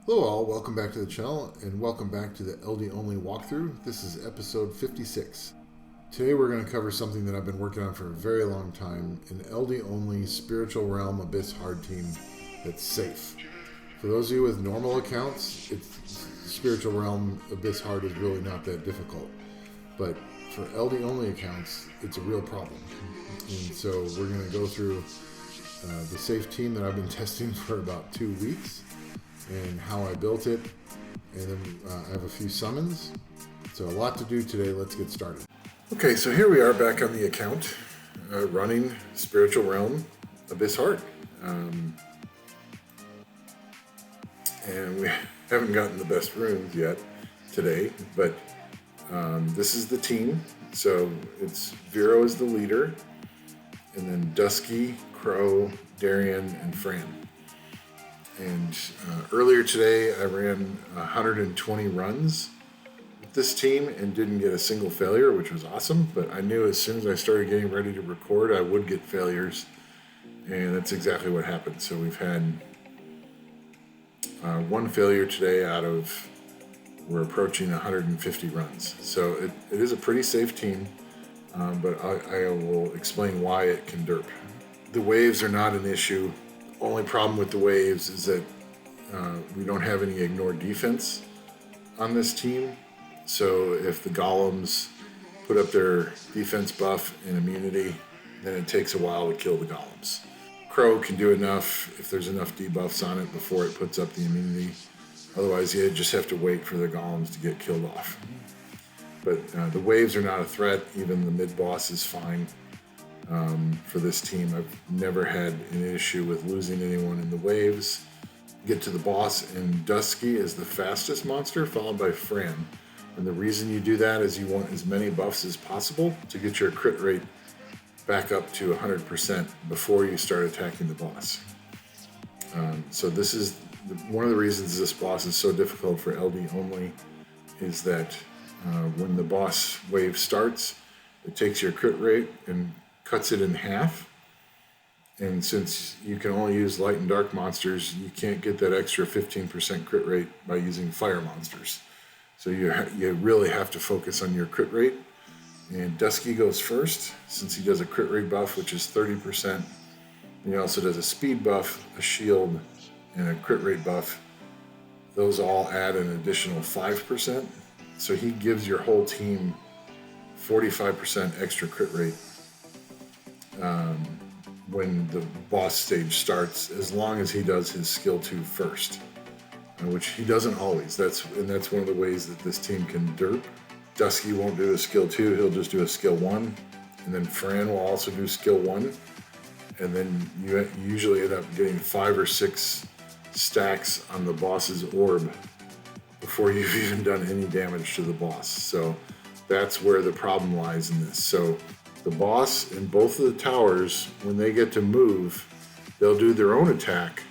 Hello all, welcome back to the channel and welcome back to the LDOnly walkthrough. This is episode 56. Today we're going to cover something that I've been working on for a very long time, an LDOnly Spiritual Realm Abyss hard team that's safe. For those of you with normal accounts, Spiritual Realm Abyss hard is really not that difficult. But for LDOnly accounts, it's a real problem. And so we're going to go through the safe team that I've been testing for about 2 weeks, and how I built it, and then I have a few summons. So a lot to do today. Let's get started. Okay, so here we are back on the account, running Spiritual Realm Abyss Heart. And we haven't gotten the best runes yet today, but this is the team. So it's Vero is the leader, and then Dusky, Crow, Darion, and Fran. And earlier today, I ran 120 runs with this team and didn't get a single failure, which was awesome. But I knew as soon as I started getting ready to record, I would get failures. And that's exactly what happened. So we've had one failure today we're approaching 150 runs. So it is a pretty safe team, but I will explain why it can derp. The waves are not an issue. Only problem with the waves is that we don't have any ignore defense on this team. So if the golems put up their defense buff and immunity, then it takes a while to kill the golems. Crow can do enough if there's enough debuffs on it before it puts up the immunity. Otherwise, you just have to wait for the golems to get killed off. But the waves are not a threat. Even the mid-boss is fine. For this team, I've never had an issue with losing anyone in the waves. Get to the boss, and Dusky is the fastest monster, followed by Fran. And the reason you do that is you want as many buffs as possible to get your crit rate back up to 100% before you start attacking the boss. So this is one of the reasons this boss is so difficult for LD only, is that when the boss wave starts, it takes your crit rate and cuts it in half, and since you can only use light and dark monsters, you can't get that extra 15% crit rate by using fire monsters. So you really have to focus on your crit rate. And Dusky goes first, since he does a crit rate buff, which is 30%. And he also does a speed buff, a shield, and a crit rate buff. Those all add an additional 5%. So he gives your whole team 45% extra crit rate when the boss stage starts, as long as he does his skill 2 first, which he doesn't always. That's one of the ways that this team can derp. Dusky won't do a skill 2, he'll just do a skill 1, and then Fran will also do skill 1, and then you usually end up getting 5 or 6 stacks on the boss's orb before you've even done any damage to the boss. So that's where the problem lies in this. So the boss and both of the towers, when they get to move, they'll do their own attack,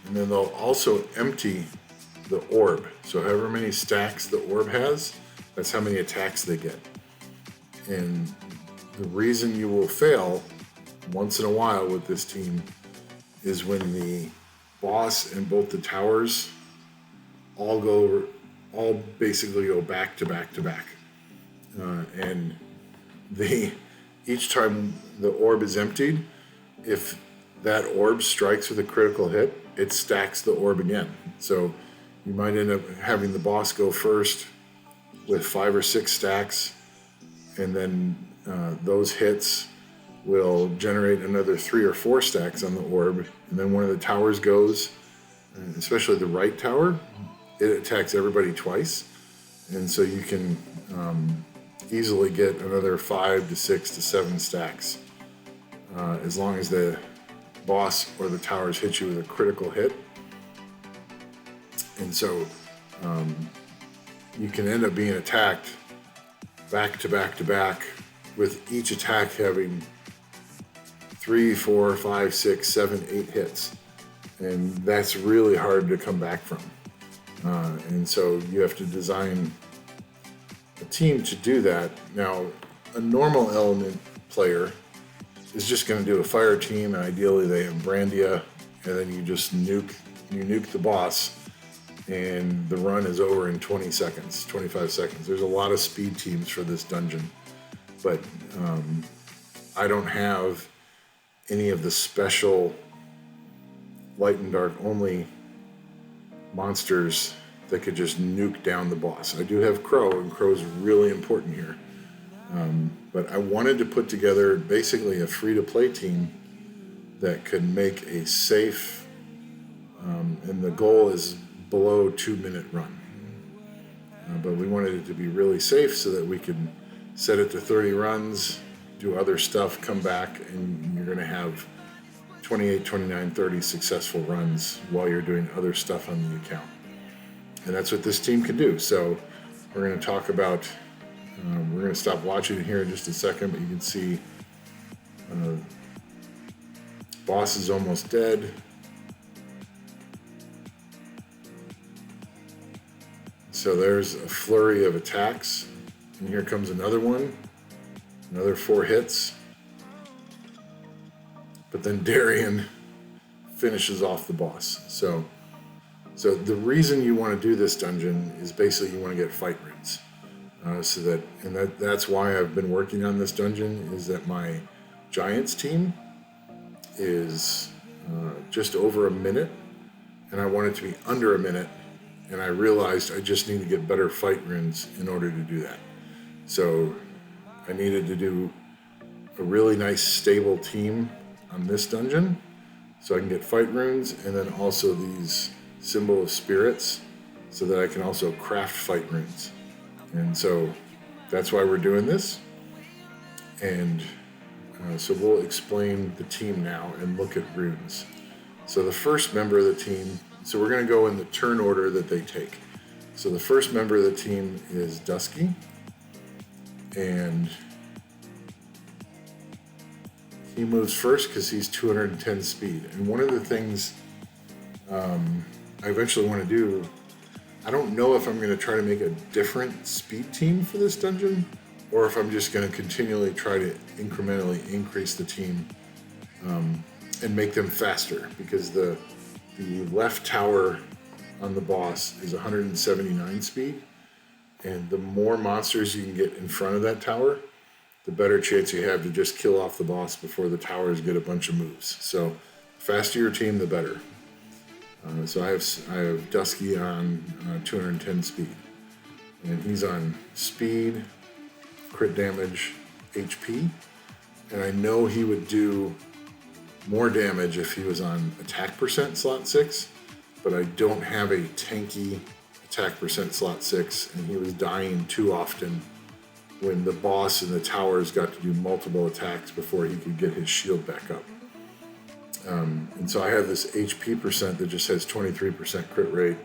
and then they'll also empty the orb. So however many stacks the orb has, that's how many attacks they get. And the reason you will fail once in a while with this team is when the boss and both the towers all basically go back to back to back. And each time the orb is emptied, if that orb strikes with a critical hit, it stacks the orb again. So you might end up having the boss go first with 5 or 6 stacks, and then those hits will generate another 3 or 4 stacks on the orb, and then one of the towers goes, especially the right tower, it attacks everybody twice, and so you can easily get another 5 to 6 to 7 stacks as long as the boss or the towers hit you with a critical hit. And so you can end up being attacked back to back to back, with each attack having 3, 4, 5, 6, 7, 8 hits, and that's really hard to come back from. And so you have to design a team to do that. Now, a normal element player is just going to do a fire team, and ideally they have Brandia, and then you just nuke the boss, and the run is over in 20 seconds, 25 seconds. There's a lot of speed teams for this dungeon, but I don't have any of the special light and dark only monsters that could just nuke down the boss. I do have Crow, and Crow's really important here. But I wanted to put together basically a free-to-play team that could make a safe, and the goal is below 2-minute run. But we wanted it to be really safe so that we could set it to 30 runs, do other stuff, come back, and you're going to have 28, 29, 30 successful runs while you're doing other stuff on the account. And that's what this team can do. So we're going to talk about, we're going to stop watching here in just a second, but you can see boss is almost dead. So there's a flurry of attacks, and here comes another one, another 4 hits. But then Darion finishes off the boss. So the reason you want to do this dungeon is basically you want to get fight runes. That's why I've been working on this dungeon, is that my Giants team is just over a minute, and I want it to be under a minute, and I realized I just need to get better fight runes in order to do that. So I needed to do a really nice stable team on this dungeon so I can get fight runes, and then also these symbol of spirits so that I can also craft fight runes. And so that's why we're doing this. And so we'll explain the team now and look at runes. So the first member of the team, so we're going to go in the turn order that they take. So the first member of the team is Dusky, and he moves first because he's 210 speed. And one of the things I eventually want to do, I don't know if I'm going to try to make a different speed team for this dungeon, or if I'm just going to continually try to incrementally increase the team and make them faster, because the left tower on the boss is 179 speed, and the more monsters you can get in front of that tower, the better chance you have to just kill off the boss before the towers get a bunch of moves. So the faster your team, the better. So I have Dusky on 210 speed, and he's on speed, crit damage, HP, and I know he would do more damage if he was on attack percent slot 6, but I don't have a tanky attack percent slot 6, and he was dying too often when the boss and the towers got to do multiple attacks before he could get his shield back up. And so I have this HP percent that just has 23% crit rate,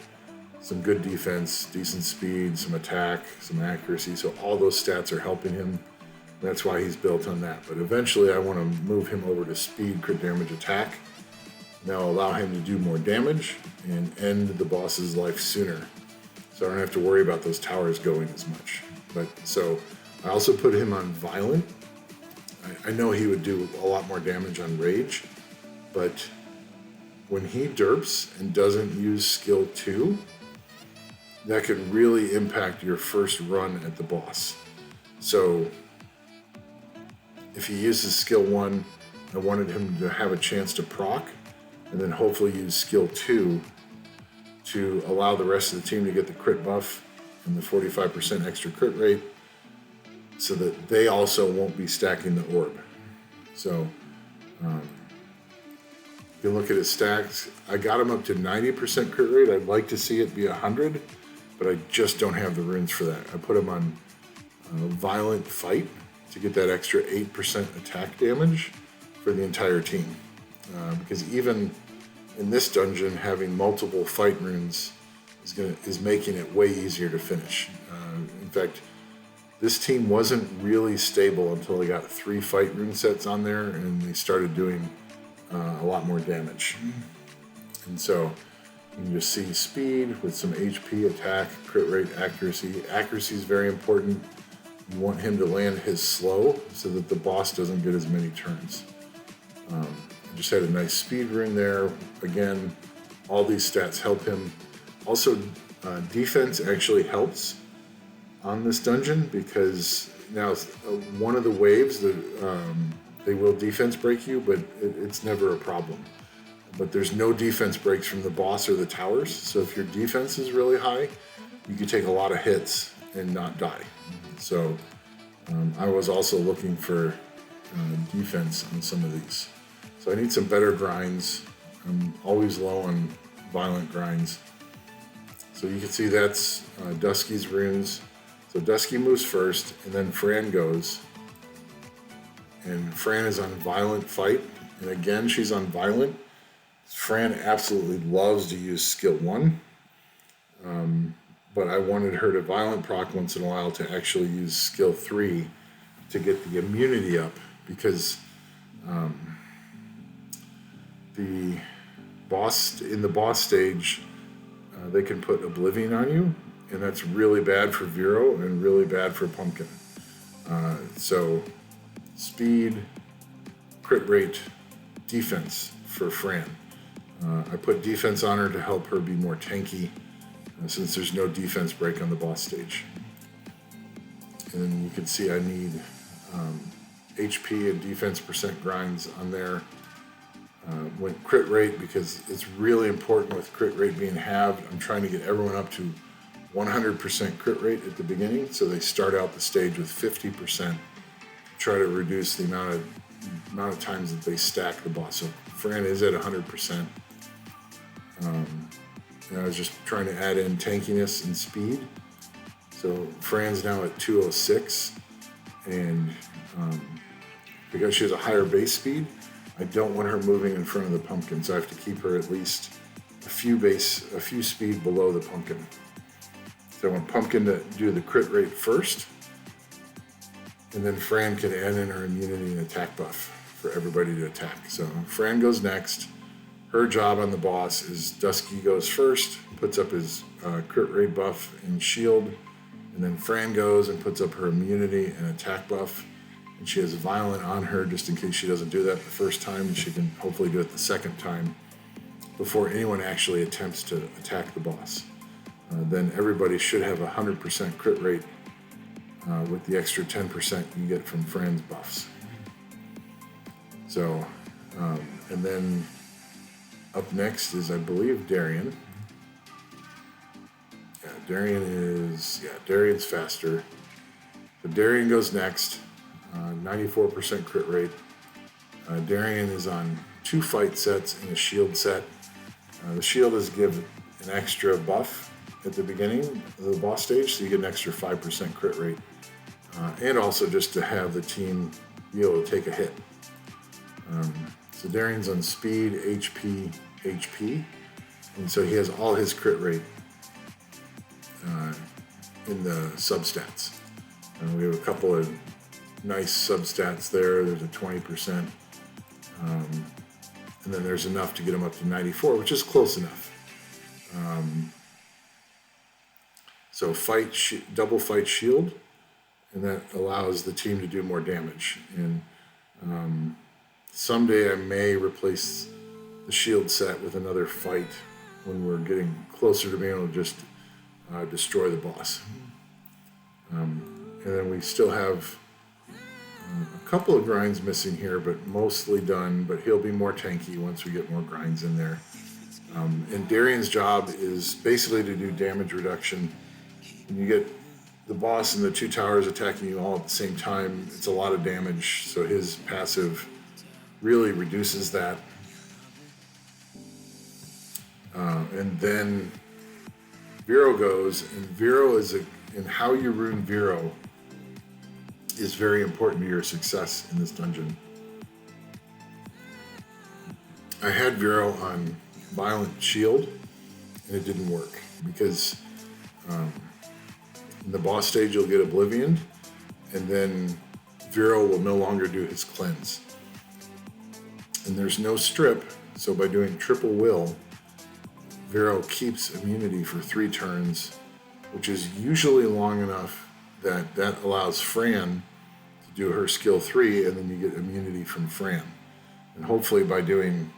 some good defense, decent speed, some attack, some accuracy. So all those stats are helping him. That's why he's built on that. But eventually I want to move him over to speed, crit damage, attack. Now allow him to do more damage and end the boss's life sooner. So I don't have to worry about those towers going as much. But so I also put him on violent. I know he would do a lot more damage on rage, but when he derps and doesn't use skill 2, that could really impact your first run at the boss. So if he uses skill 1, I wanted him to have a chance to proc, and then hopefully use skill 2 to allow the rest of the team to get the crit buff and the 45% extra crit rate, so that they also won't be stacking the orb. So if you look at his stacks, I got him up to 90% crit rate. I'd like to see it be 100, but I just don't have the runes for that. I put him on violent fight to get that extra 8% attack damage for the entire team. Because even in this dungeon, having multiple fight runes is making it way easier to finish. In fact, this team wasn't really stable until they got 3 fight rune sets on there, and they started doing a lot more damage. And so you can just see speed with some HP, attack, crit rate, accuracy. Accuracy is very important. You want him to land his slow so that the boss doesn't get as many turns. I just had a nice speed rune there. Again, all these stats help him. Also, defense actually helps on this dungeon because now one of the waves, they will defense break you, but it's never a problem. But there's no defense breaks from the boss or the towers, so if your defense is really high, you can take a lot of hits and not die. So I was also looking for defense on some of these. So I need some better grinds. I'm always low on violent grinds. So you can see that's Dusky's runes. So Dusky moves first, and then Fran goes. And Fran is on violent fight, and again she's on violent. Fran absolutely loves to use skill 1, but I wanted her to violent proc once in a while to actually use skill 3 to get the immunity up, because the boss in the boss stage, they can put Oblivion on you, and that's really bad for Vero and really bad for Pumpkin. So speed, crit rate, defense for Fran. I put defense on her to help her be more tanky, since there's no defense break on the boss stage. And then you can see I need HP and defense percent grinds on there. Went crit rate because it's really important with crit rate being halved. I'm trying to get everyone up to 100% crit rate at the beginning, so they start out the stage with 50%. Try to reduce the amount of times that they stack the boss. So Fran is at 100%. And I was just trying to add in tankiness and speed. So Fran's now at 206, and because she has a higher base speed, I don't want her moving in front of the pumpkin, so I have to keep her at least a few speed below the pumpkin. So I want pumpkin to do the crit rate first, and then Fran can add in her immunity and attack buff for everybody to attack. So Fran goes next. Her job on the boss is Dusky goes first, puts up his crit rate buff and shield, and then Fran goes and puts up her immunity and attack buff, and she has violent on her just in case she doesn't do that the first time, and she can hopefully do it the second time before anyone actually attempts to attack the boss. Then everybody should have 100% crit rate with the extra 10% you get from Fran's buffs. So, and then up next is, I believe, Darion. Darion's faster. So Darion goes next, 94% crit rate. Darion is on 2 fight sets and a shield set. The shield is give an extra buff at the beginning of the boss stage, so you get an extra 5% crit rate. And also just to have the team be able to take a hit. So Darion's on speed, HP, and so he has all his crit rate in the substats. We have a couple of nice substats there. There's a 20%, and then there's enough to get him up to 94, which is close enough. So double fight shield, and that allows the team to do more damage. And someday I may replace the shield set with another fight when we're getting closer to being able to just destroy the boss. And then we still have a couple of grinds missing here, but mostly done, but he'll be more tanky once we get more grinds in there. And Darion's job is basically to do damage reduction. When you get the boss and the 2 towers attacking you all at the same time, it's a lot of damage, so his passive really reduces that. And then Vero goes, and Vero is and how you rune Vero is very important to your success in this dungeon. I had Vero on Violent Shield, and it didn't work because in the boss stage you'll get Oblivion, and then Vero will no longer do his cleanse. And there's no strip, so by doing triple will, Vero keeps immunity for 3 turns, which is usually long enough that allows Fran to do her skill 3, and then you get immunity from Fran. And hopefully by doing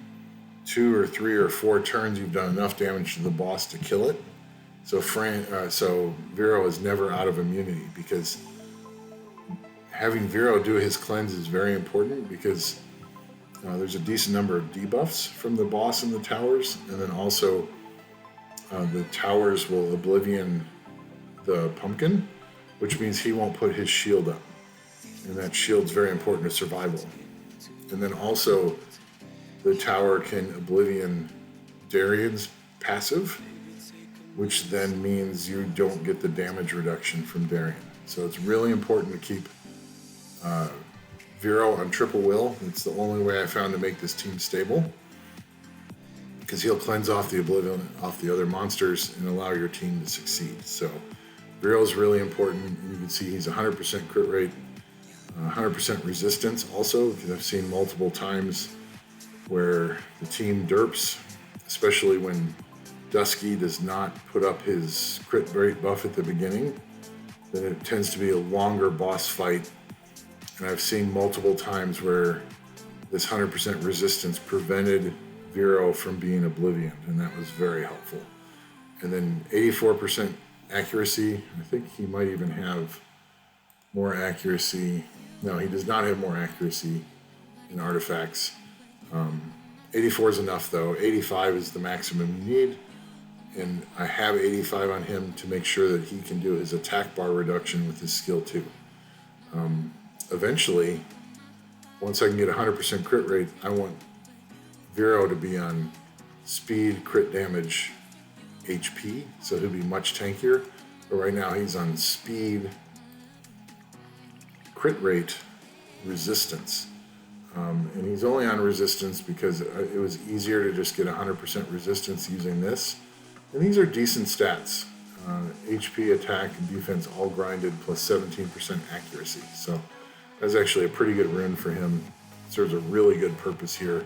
2 or 3 or 4 turns, you've done enough damage to the boss to kill it, So so Vero is never out of immunity, because having Vero do his cleanse is very important, because there's a decent number of debuffs from the boss in the towers, and then also the towers will Oblivion the pumpkin, which means he won't put his shield up, and that shield's very important to survival. And then also the tower can Oblivion Darion's passive, which then means you don't get the damage reduction from Darion. So it's really important to keep Vero on triple will. It's the only way I found to make this team stable, because he'll cleanse off the Oblivion off the other monsters and allow your team to succeed. So Vero's really important. You can see he's 100% crit rate, 100% resistance also, because I've seen multiple times where the team derps, especially when Dusky does not put up his crit rate buff at the beginning. Then it tends to be a longer boss fight. And I've seen multiple times where this 100% resistance prevented Vero from being Oblivion, and that was very helpful. And then 84% accuracy. I think he might even have more accuracy. No, he does not have more accuracy in artifacts. 84 is enough though. 85 is the maximum you need. And I have 85 on him to make sure that he can do his attack bar reduction with his skill 2. Eventually, once I can get 100% crit rate, I want Vero to be on speed, crit damage, HP, so he'll be much tankier. But right now he's on speed, crit rate, resistance. And he's only on resistance because it was easier to just get 100% resistance using this. And these are decent stats. HP, attack, and defense all grinded, plus 17% accuracy. So that's actually a pretty good rune for him. Serves a really good purpose here.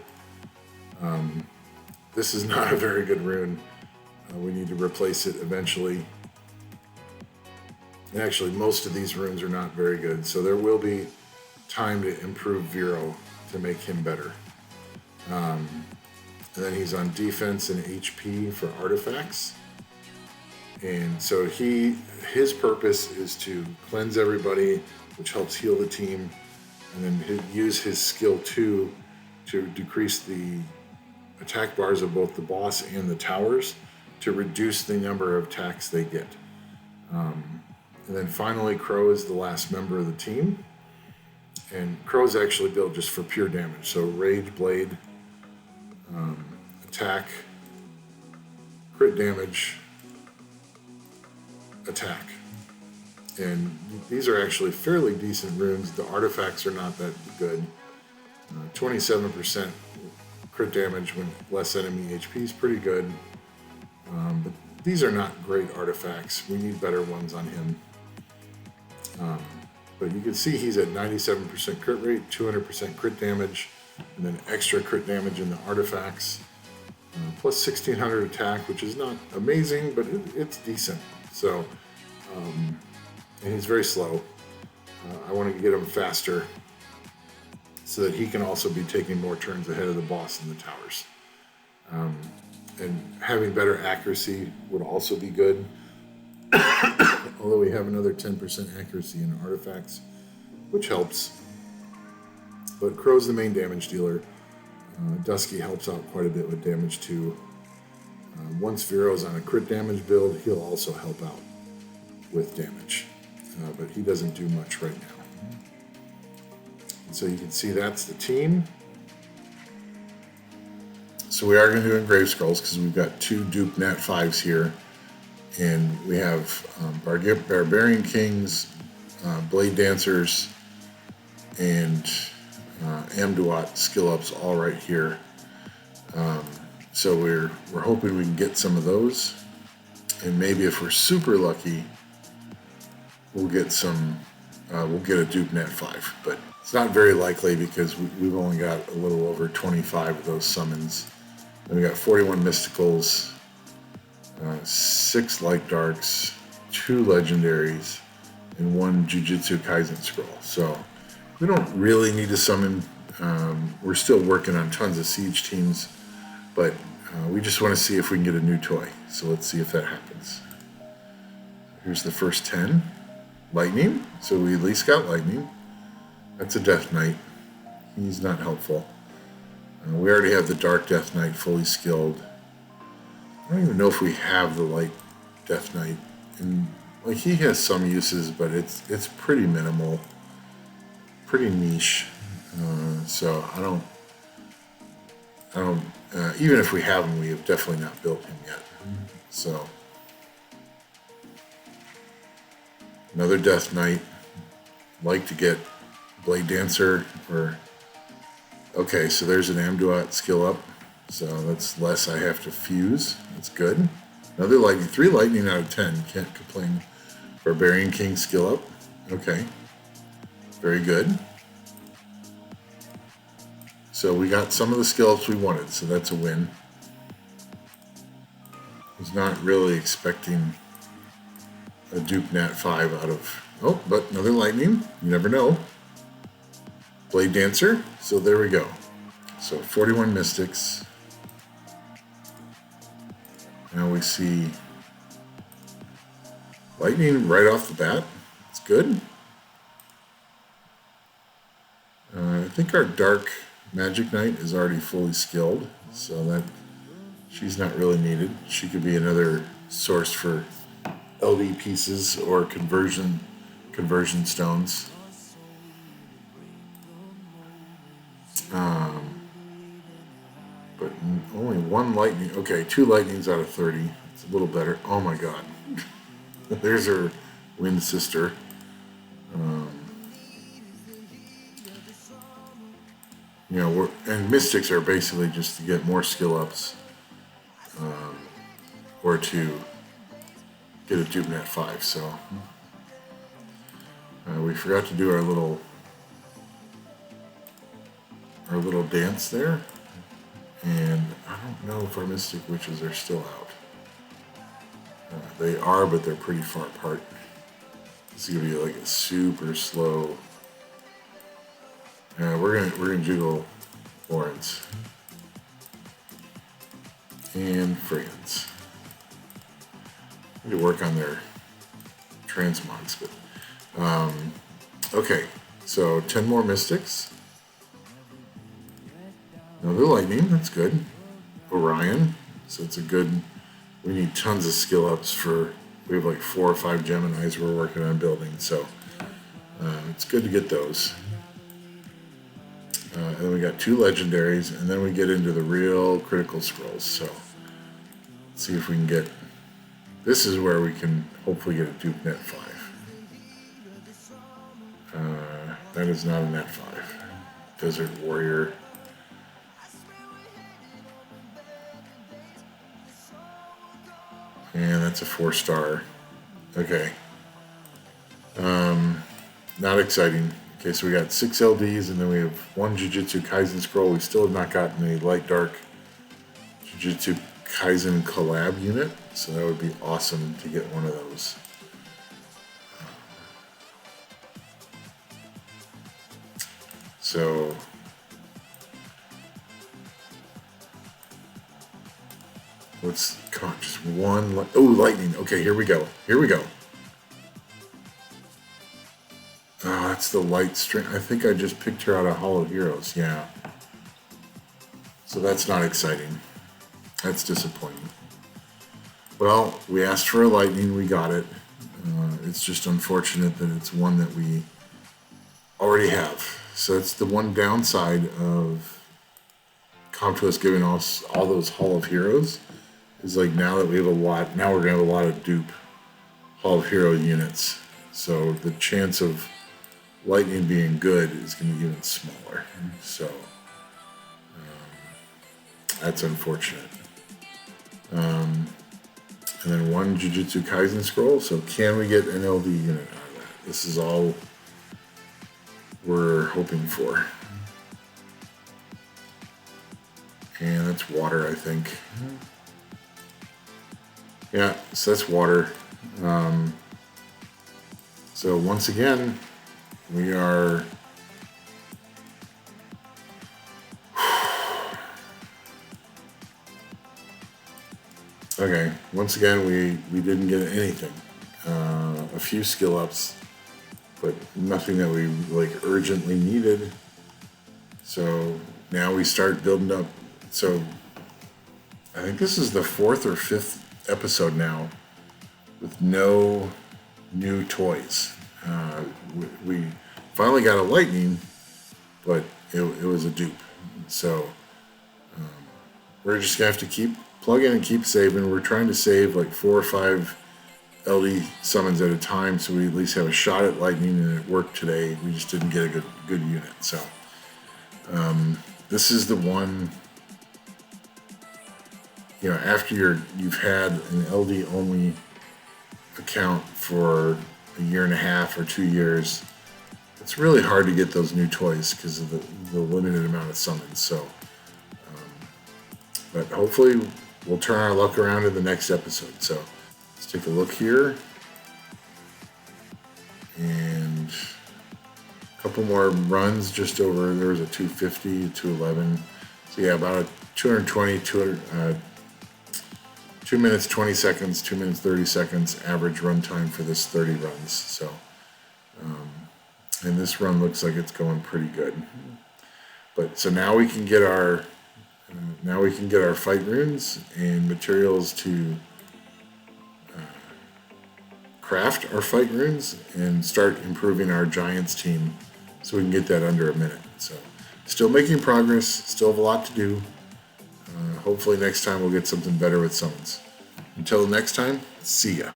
This is not a very good rune. We need to replace it eventually. And actually, most of these runes are not very good. So there will be time to improve Vero to make him better. And then he's on defense and HP for artifacts. And so his purpose is to cleanse everybody, which helps heal the team, and then use his skill 2 to decrease the attack bars of both the boss and the towers to reduce the number of attacks they get. And then finally, Crow is the last member of the team. And Crow is actually built just for pure damage. So Rage Blade, attack, crit damage, attack. And these are actually fairly decent runes. The artifacts are not that good. 27% crit damage when less enemy HP is pretty good. But these are not great artifacts. We need better ones on him. But you can see he's at 97% crit rate, 200% crit damage, and then extra crit damage in the artifacts. Plus 1600 attack, which is not amazing, but it's decent. So, and he's very slow. I want to get him faster so that he can also be taking more turns ahead of the boss in the towers. And having better accuracy would also be good. Although we have another 10% accuracy in artifacts, which helps. But Crow's the main damage dealer. Dusky helps out quite a bit with damage too. Once Vero's on a crit damage build, he'll also help out with damage. But he doesn't do much right now. And so you can see that's the team. So we are going to do Engraved Scrolls because we've got 2 Dupe Nat 5s here. And we have Barbarian Kings, Blade Dancers, and Amduat skill ups all right here. So we're hoping we can get some of those. And maybe if we're super lucky, we'll get a Dupe Nat 5. But it's not very likely because we've only got a little over 25 of those summons. And we got 41 Mysticals, 6 Light Darks, 2 Legendaries, and 1 Jujutsu Kaisen Scroll. So we don't really need to summon. We're still working on tons of Siege teams, but we just want to see if we can get a new toy. So let's see if that happens. Here's the first 10. Lightning. So we at least got lightning. That's a Death Knight. He's not helpful. We already have the Dark Death Knight fully skilled. I don't even know if we have the Light Death Knight. And like he has some uses, but it's pretty minimal, pretty niche. So I don't. Even if we have him, we have definitely not built him yet. So another Death Knight. Like to get Blade Dancer or. Okay, so there's an Amduat skill up. So that's less I have to fuse. That's good. Another lightning. 3 lightning out of 10. Can't complain. Barbarian King skill up. Okay. Very good. So we got some of the skill ups we wanted, so that's a win. Was not really expecting a Duke Nat 5 out of... Oh, but another lightning. You never know. Blade Dancer. So there we go. So 41 Mystics. Now we see lightning right off the bat. It's good. I think our Dark Magic Knight is already fully skilled, so that she's not really needed. She could be another source for LD pieces or conversion stones. But only 1 lightning. Okay, 2 lightnings out of 30. It's a little better. Oh my god. There's her Wind Sister. You know, and Mystics are basically just to get more skill ups. Or to get a Duke Nat 5. So we forgot to do our little dance there. And I don't know if our Mystic Witches are still out. They are, but they're pretty far apart. This is gonna be like a super slow. We're gonna jiggle Lawrence and Friggins. Need to work on their transmogs, but okay. So 10 more Mystics. Another lightning, that's good. Orion, so it's a good. We need tons of skill ups for. We have like 4 or 5 Geminis we're working on building, so it's good to get those. And then we got 2 legendaries, and then we get into the real critical scrolls. So let's see if we can get. This is where we can hopefully get a Duke Net 5. That is not a Net 5. Desert Warrior. And that's a 4-star. Okay. Not exciting. Okay, so we got 6 LDs, and then we have 1 Jujutsu Kaisen scroll. We still have not gotten a Light Dark Jujutsu Kaisen collab unit, so that would be awesome to get one of those. So let's come on, just 1. Oh, lightning. Okay, here we go. Here we go. Oh, that's the light string. I think I just picked her out of Hollow Heroes. Yeah. So that's not exciting. That's disappointing. Well, we asked for a lightning. We got it. It's just unfortunate that it's one that we already have. So it's the one downside of CompTwist giving us all those Hall of Heroes. Is like now that we have a lot, now we're going to have a lot of dupe Hall of Hero units. So the chance of lightning being good is going to be even smaller. So that's unfortunate. And then 1 Jujutsu Kaisen scroll. So can we get an LD unit out of that? This is all we're hoping for. And that's water, I think. Yeah, so that's water. So once again, we are okay. Once again, we didn't get anything. few skill ups, but nothing that we like urgently needed. So now we start building up. So I think this is the 4th or 5th episode now with no new toys. We finally got a lightning, but it was a dupe. So we're just gonna have to keep plugging and keep saving. We're trying to save like 4 or 5 LD summons at a time, so we at least have a shot at lightning, and it worked today. We just didn't get a good unit. So this is the one. After you've had an LD only account for a year and a half or 2 years, it's really hard to get those new toys because of the limited amount of summons. So, but hopefully we'll turn our luck around in the next episode. So let's take a look here, and a couple more runs just over. There was a 250, 211. So yeah, about a 220, 2 minutes 20 seconds, 2 minutes 30 seconds average run time for this 30 runs. So, and this run looks like it's going pretty good. But so now we can get our fight runes and materials to craft our fight runes and start improving our giants team, so we can get that under a minute. So, still making progress. Still have a lot to do. Hopefully next time we'll get something better with summons. Until next time, see ya.